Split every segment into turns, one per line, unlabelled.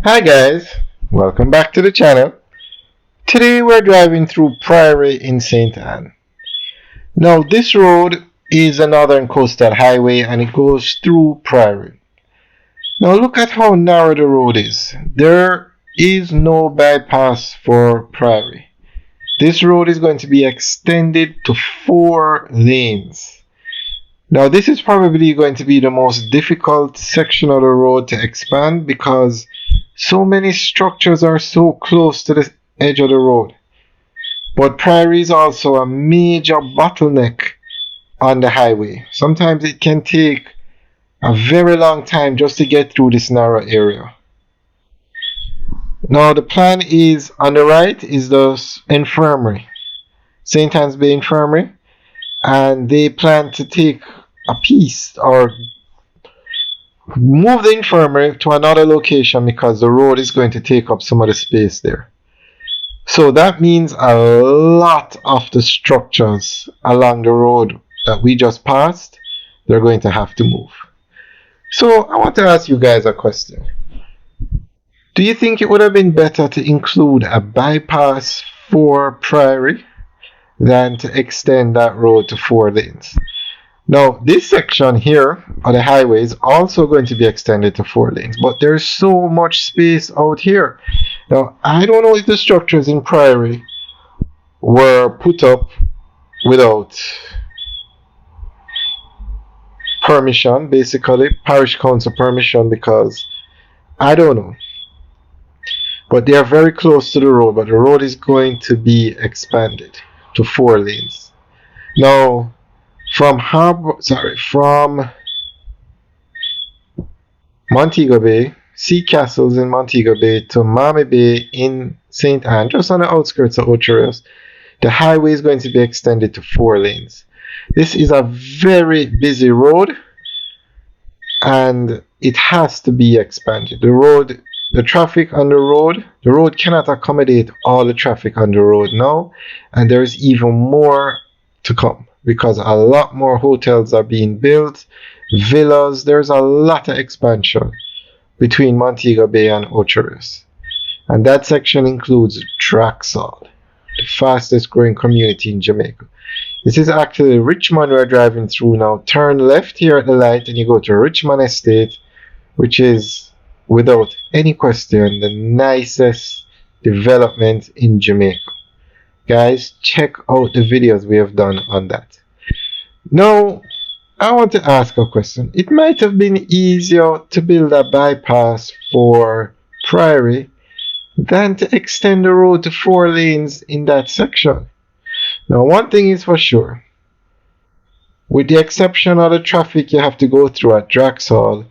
Hi guys, welcome back to the channel. Today we're driving through Priory in St Ann. Now this road is a northern coastal highway and it goes through Priory. Now look at how narrow the road is. There is no bypass for Priory. This road is going to be extended to 4 lanes. Now this is probably going to be the most difficult section of the road to expand because so many structures are so close to the edge of the road. But Priory is also a major bottleneck on the highway. Sometimes it can take a very long time just to get through this narrow area. Now the plan is on the right is the infirmary, St. Anne's Bay Infirmary, and they plan to take a piece or move the infirmary to another location because the road is going to take up some of the space there. So that means a lot of the structures along the road that we just passed, they're going to have to move. So I want to ask you guys a question. Do you think it would have been better to include a bypass for Priory than to extend that road to 4 lanes? Now, this section here on the highway is also going to be extended to 4 lanes, but there's so much space out here. Now, I don't know if the structures in Priory were put up without permission, basically, parish council permission, because I don't know. But they are very close to the road, but the road is going to be expanded to 4 lanes. Now, from Montego Bay, Sea Castles in Montego Bay to Mammy Bay in St. Ann, just on the outskirts of Ocho Rios, the highway is going to be extended to 4 lanes. This is a very busy road and it has to be expanded. The traffic on the road cannot accommodate all the traffic on the road now, and there is even more to come because a lot more hotels are being built, villas. There's a lot of expansion between Montego Bay and Ocho Rios. And that section includes Draxall, the fastest growing community in Jamaica. This is actually Richmond we're driving through now. Turn left here at the light and you go to Richmond Estate, which is, without any question, the nicest development in Jamaica. Guys, check out the videos we have done on that. Now, I want to ask a question. It might have been easier to build a bypass for Priory than to extend the road to 4 lanes in that section. Now, one thing is for sure. With the exception of the traffic you have to go through at Draxall,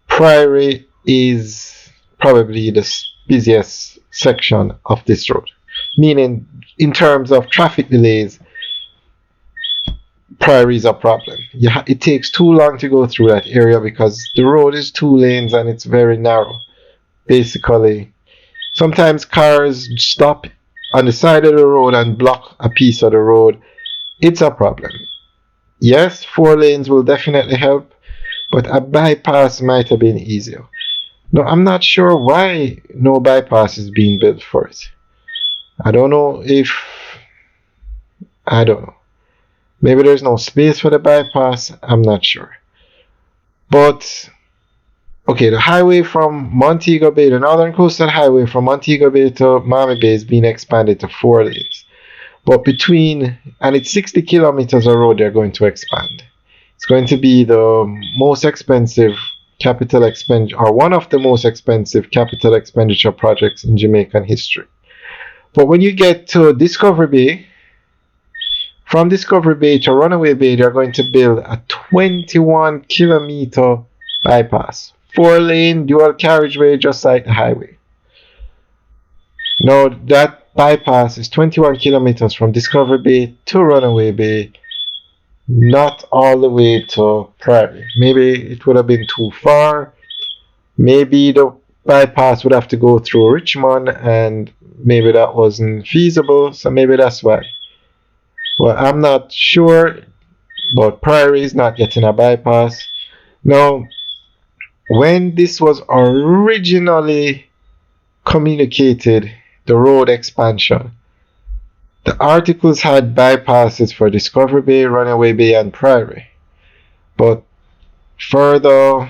Priory is probably the busiest section of this road. Meaning, in terms of traffic delays, Priory is a problem. It takes too long to go through that area because the road is 2 lanes and it's very narrow. Basically, sometimes cars stop on the side of the road and block a piece of the road. It's a problem. Yes, 4 lanes will definitely help, but a bypass might have been easier. Now, I'm not sure why no bypass is being built for it. I don't know. Maybe there's no space for the bypass. I'm not sure. But, okay, the highway from Montego Bay, the Northern Coastal Highway from Montego Bay to Mammy Bay is being expanded to 4 lanes. But and it's 60 kilometers of road they're going to expand. It's going to be the most expensive capital expenditure, or one of the most expensive capital expenditure projects in Jamaican history. But when you get to Discovery Bay, from Discovery Bay to Runaway Bay, they're going to build a 21-kilometer bypass. 4-lane dual carriageway just like the highway. Now that bypass is 21 kilometers from Discovery Bay to Runaway Bay, not all the way to Priory. Maybe it would have been too far. Maybe the bypass would have to go through Richmond and maybe that wasn't feasible, so maybe that's why. Well, I'm not sure, but Priory is not getting a bypass. Now, when this was originally communicated the road expansion. The articles had bypasses for Discovery Bay, Runaway Bay, and Priory. But further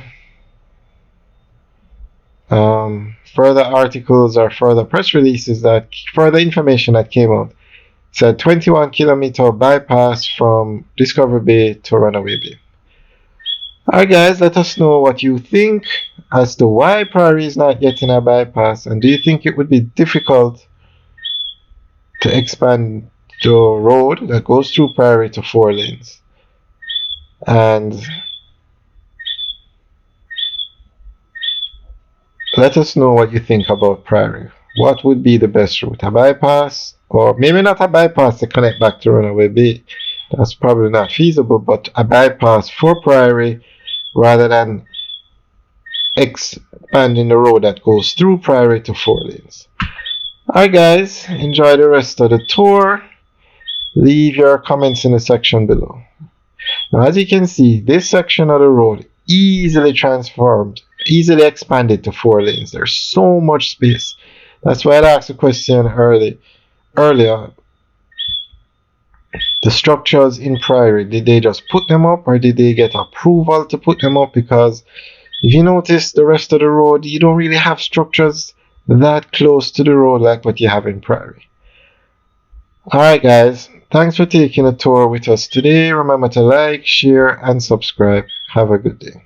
articles or further press releases that further information that came out said 21-kilometer bypass from Discovery Bay to Runaway Bay. Alright guys, let us know what you think as to why Priory is not getting a bypass, and do you think it would be difficult to expand the road that goes through Priory to 4 lanes? And let us know what you think about Priory. What would be the best route? A bypass? Or maybe not a bypass to connect back to Runaway Bay. That's probably not feasible, but a bypass for Priory rather than expanding the road that goes through Priory to 4 lanes. Alright guys, enjoy the rest of the tour. Leave your comments in the section below. Now as you can see, this section of the road easily expanded to 4 lanes. There's so much space. That's why I asked a question earlier. The structures in Priory, did they just put them up or did they get approval to put them up? Because if you notice the rest of the road, you don't really have structures that close to the road like what you have in Priory. Alright guys, thanks for taking a tour with us today. Remember to like, share, and subscribe. Have a good day.